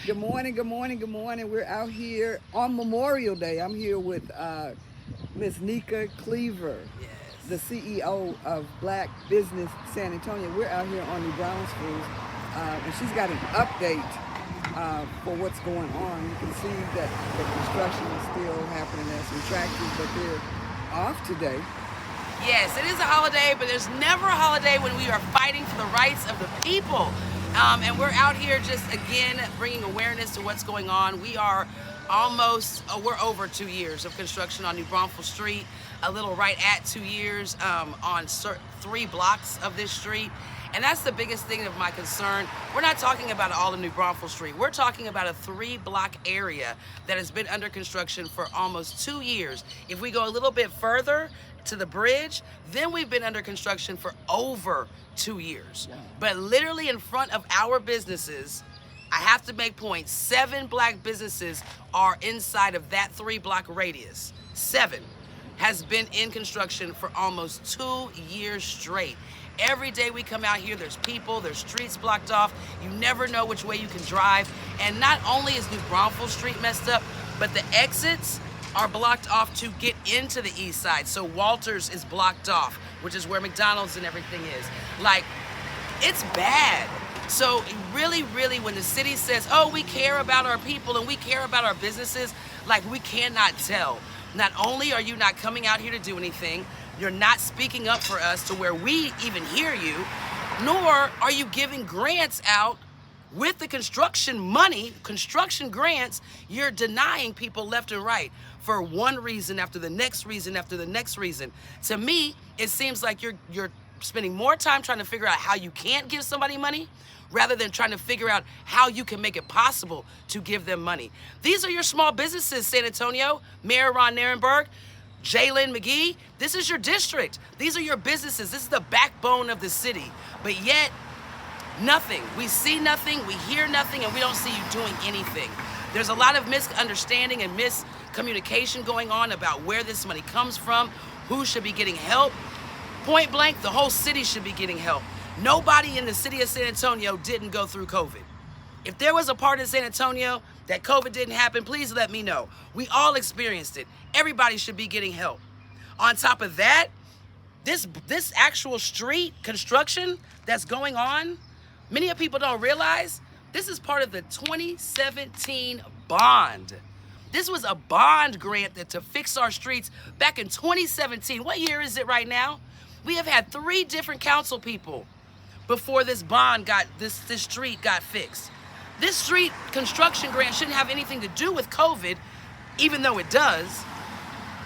Good morning, good morning, good morning. We're out here on Memorial Day. I'm here with Miss Nika Cleaver, the Yes. CEO of Black Business San Antonio. We're out here on New Brownsville, and she's got an update for what's going on. You can see that the construction is still happening at some tractors, but they're off today. Yes, it is a holiday, but there's never a holiday when we are fighting for the rights of the people. And we're out here just again bringing awareness to what's going on. We are we're over 2 years of construction on New Braunfels Street, a little right at 2 years on 3 blocks of this street. And that's the biggest thing of my concern. We're not talking about all of New Braunfels Street. We're talking about a 3 block area that has been under construction for almost 2 years. If we go a little bit further to the bridge, then we've been under construction for over 2 years. Wow. But literally in front of our businesses, I have to make points. 7 black businesses are inside of that 3 block radius. 7 has been in construction for almost 2 years straight. Every day we come out here, there's people, there's streets blocked off. You never know which way you can drive. And not only is New Braunfels Street messed up, but the exits are blocked off to get into the east side. So Walters is blocked off, which is where McDonald's and everything is. Like, it's bad. So really, really, when the city says, oh, we care about our people and we care about our businesses, like, we cannot tell. Not only are you not coming out here to do anything, you're not speaking up for us to where we even hear you, nor are you giving grants out with the construction money, construction grants. You're denying people left and right for one reason after the next reason after the next reason. To me, it seems like you're spending more time trying to figure out how you can't give somebody money rather than trying to figure out how you can make it possible to give them money. These are your small businesses, San Antonio, Mayor Ron Nirenberg, Jalen McGee. This is your district. These are your businesses. This is the backbone of the city. But yet, nothing. We see nothing, we hear nothing, and we don't see you doing anything. There's a lot of misunderstanding and miscommunication going on about where this money comes from, who should be getting help. Point blank, the whole city should be getting help. Nobody in the city of San Antonio didn't go through COVID. If there was a part of San Antonio that COVID didn't happen, please let me know. We all experienced it. Everybody should be getting help. On top of that, this actual street construction that's going on, many of people don't realize this is part of the 2017 bond. This was a bond grant to fix our streets back in 2017. What year is it right now? We have had 3 different council people before this this street got fixed. This street construction grant shouldn't have anything to do with COVID, even though it does.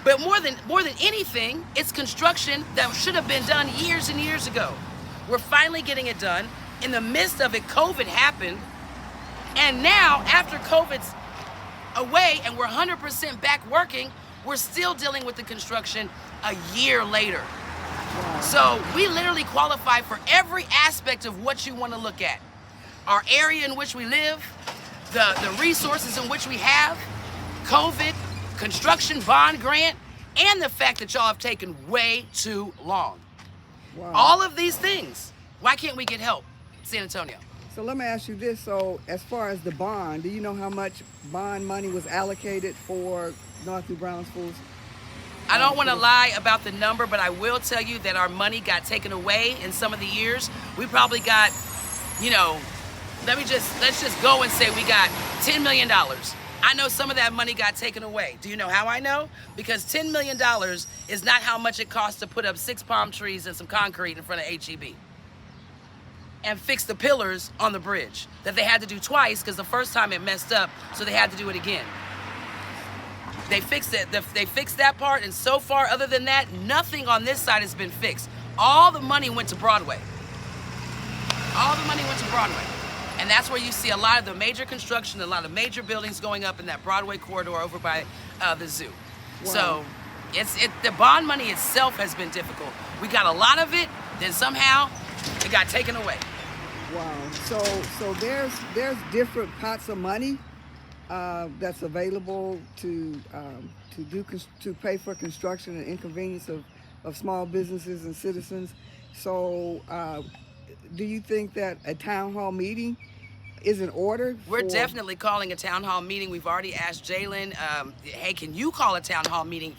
But more than anything, it's construction that should have been done years and years ago. We're finally getting it done. In the midst of it, COVID happened. And now, after COVID's away and we're 100% back working, we're still dealing with the construction a year later. So we literally qualify for every aspect of what you want to look at. Our area in which we live, the resources in which we have, COVID, construction bond grant, and the fact that y'all have taken way too long. Wow. All of these things, why can't we get help, San Antonio? So let me ask you this. So as far as the bond, do you know how much bond money was allocated for North New Brownsville? I don't want to lie about the number, but I will tell you that our money got taken away in some of the years. We probably got, let's just go and say we got $10 million. I know some of that money got taken away. Do you know how I know? Because $10 million is not how much it costs to put up 6 palm trees and some concrete in front of HEB and fix the pillars on the bridge that they had to do twice because the first time it messed up, so they had to do it again. They fixed it. They fixed that part, and so far, other than that, nothing on this side has been fixed. All the money went to Broadway. All the money went to Broadway. And that's where you see a lot of the major construction, a lot of major buildings going up in that Broadway corridor over by the zoo. Wow. So the bond money itself has been difficult. We got a lot of it, then somehow it got taken away. Wow. So there's different pots of money that's available to pay for construction and inconvenience of small businesses and citizens. So do you think that a town hall meeting is in order? We're definitely calling a town hall meeting. We've already asked Jalen, hey, can you call a town hall meeting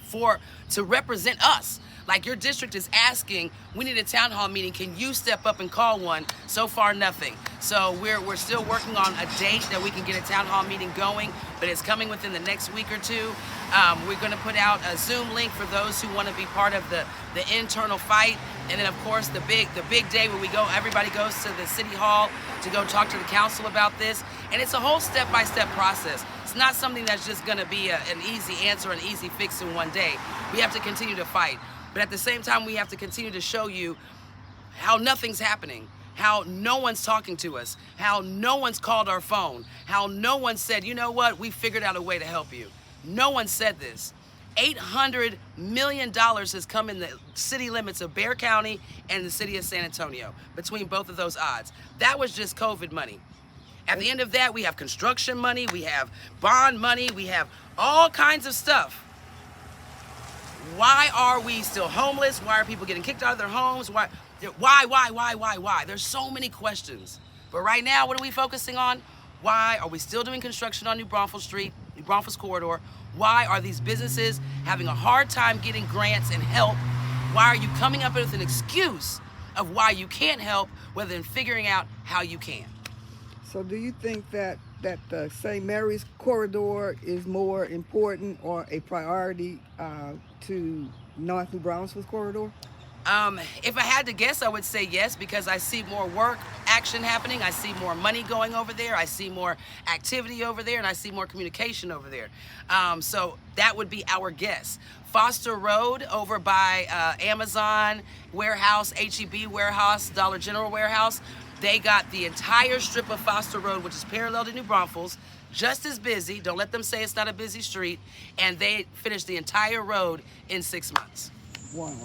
to represent us? Like your district is asking, we need a town hall meeting. Can you step up and call one? So far, nothing. So we're still working on a date that we can get a town hall meeting going, but it's coming within the next week or two. We're going to put out a Zoom link for those who want to be part of the internal fight. And then, of course, the big day where everybody goes to the city hall to go talk to the council about this. And it's a whole step-by-step process. It's not something that's just going to be an easy answer, an easy fix in one day. We have to continue to fight. But at the same time, we have to continue to show you how nothing's happening, how no one's talking to us, how no one's called our phone, how no one said, you know what, we figured out a way to help you. No one said this. $800 million has come in the city limits of Bexar County and the city of San Antonio, between both of those odds. That was just COVID money. At the end of that, we have construction money, we have bond money, we have all kinds of stuff. Why are we still homeless? Why are people getting kicked out of their homes? Why? There's so many questions. But right now, what are we focusing on? Why are we still doing construction on New Braunfels Street, New Braunfels Corridor? Why are these businesses having a hard time getting grants and help? Why are you coming up with an excuse of why you can't help rather than figuring out how you can? So do you think that the St. Mary's corridor is more important or a priority to North New Braunfels corridor? If I had to guess, I would say yes, because I see more work action happening. I see more money going over there. I see more activity over there, and I see more communication over there. So that would be our guess. Foster Road over by Amazon warehouse, H-E-B warehouse, Dollar General warehouse. They got the entire strip of Foster Road, which is parallel to New Braunfels, just as busy. Don't let them say it's not a busy street. And they finished the entire road in 6 months. Wow.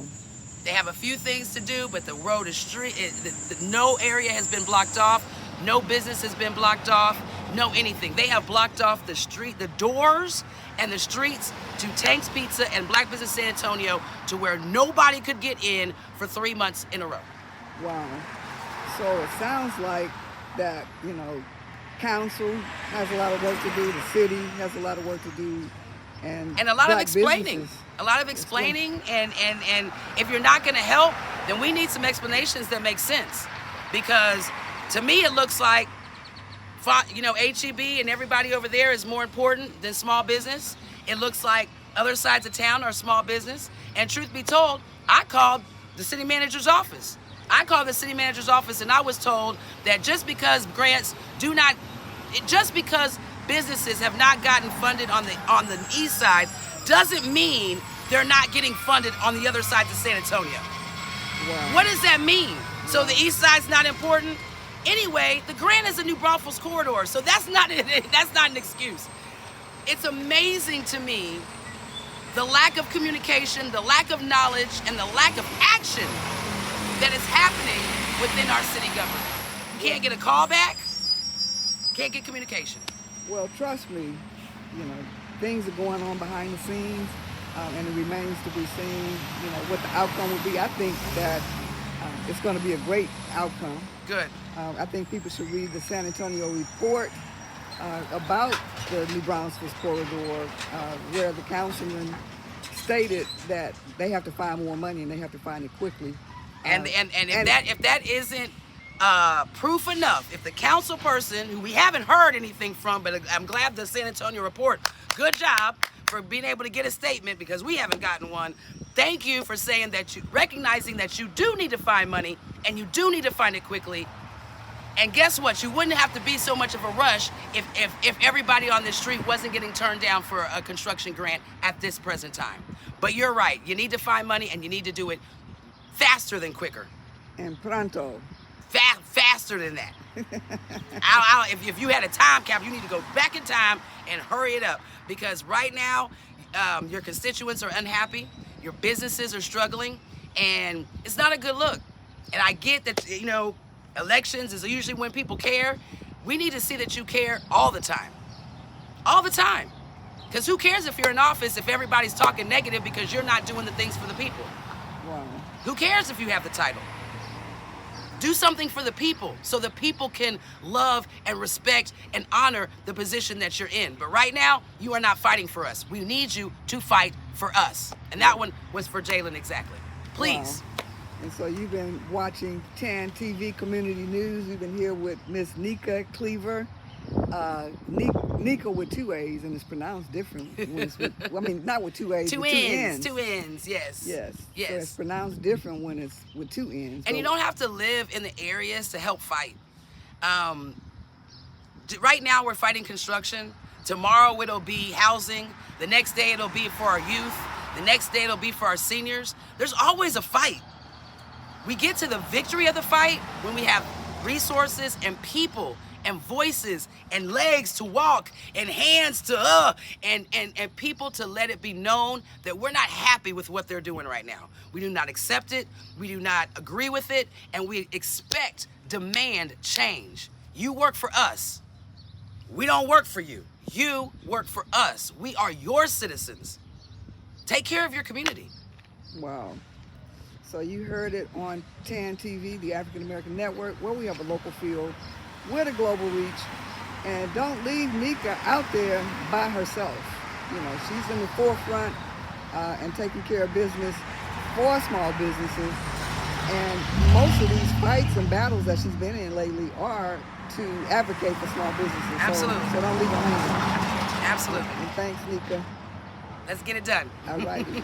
They have a few things to do, but the road is no area has been blocked off. No business has been blocked off. No anything. They have blocked off the street, the doors and the streets to Tank's Pizza and Black Business San Antonio, to where nobody could get in for 3 months in a row. Wow. So it sounds like that, council has a lot of work to do, the city has a lot of work to do, and a lot of explaining. A lot of explaining, and if you're not gonna help, then we need some explanations that make sense. Because to me, it looks like, H-E-B and everybody over there is more important than small business. It looks like other sides of town are small business. And truth be told, I called the city manager's office. And I was told that just because businesses have not gotten funded on the east side, doesn't mean they're not getting funded on the other sides of San Antonio. Wow. What does that mean? So the east side's not important? Anyway, the grant is a New Braunfels corridor, so that's not an excuse. It's amazing to me the lack of communication, the lack of knowledge, and the lack of action that is happening within our city government. You can't get a call back, can't get communication. Well, trust me, things are going on behind the scenes, and it remains to be seen, what the outcome will be. I think that it's going to be a great outcome. Good. I think people should read the San Antonio report about the New Braunfels corridor, where the councilman stated that they have to find more money and they have to find it quickly. If that isn't proof enough, if the council person, who we haven't heard anything from, but I'm glad the San Antonio report, good job for being able to get a statement, because we haven't gotten one. Thank you for saying that, recognizing that you do need to find money and you do need to find it quickly. And guess what? You wouldn't have to be so much of a rush if everybody on this street wasn't getting turned down for a construction grant at this present time. But you're right. You need to find money, and you need to do it faster than quicker. And pronto. Faster than that. If you had a time cap, you need to go back in time and hurry it up. Because right now, your constituents are unhappy, your businesses are struggling, and it's not a good look. And I get that, elections is usually when people care. We need to see that you care all the time. All the time. Because who cares if you're in office if everybody's talking negative because you're not doing the things for the people? Wow. Who cares if you have the title? Do something for the people so the people can love and respect and honor the position that you're in. But right now, you are not fighting for us. We need you to fight for us. And that one was for Jalen exactly. Please. Wow. And so you've been watching TAAN TV Community News. We've been here with Miss Nika Cleaver. Nika with 2 A's, and it's pronounced different. When it's with, well, I mean, not with 2 A's, Two with ends. 2 N's. 2 ends, yes. Yes. Yes. So it's pronounced different when it's with 2 N's. And you don't have to live in the areas to help fight. Right now we're fighting construction. Tomorrow it'll be housing. The next day it'll be for our youth. The next day it'll be for our seniors. There's always a fight. We get to the victory of the fight when we have resources and people and voices and legs to walk and hands to and people to let it be known that we're not happy with what they're doing right now. We do not accept it, we do not agree with it, and we expect, demand change. You work for us. We don't work for you. You work for us. We are your citizens. Take care of your community. Wow. So you heard it on TAAN TV, the African American Network, where we have a local field with a global reach. And don't leave Nika out there by herself. You know, she's in the forefront and taking care of business for small businesses. And most of these fights and battles that she's been in lately are to advocate for small businesses. Absolutely. So don't leave her hanging. Absolutely. And thanks, Nika. Let's get it done. All righty.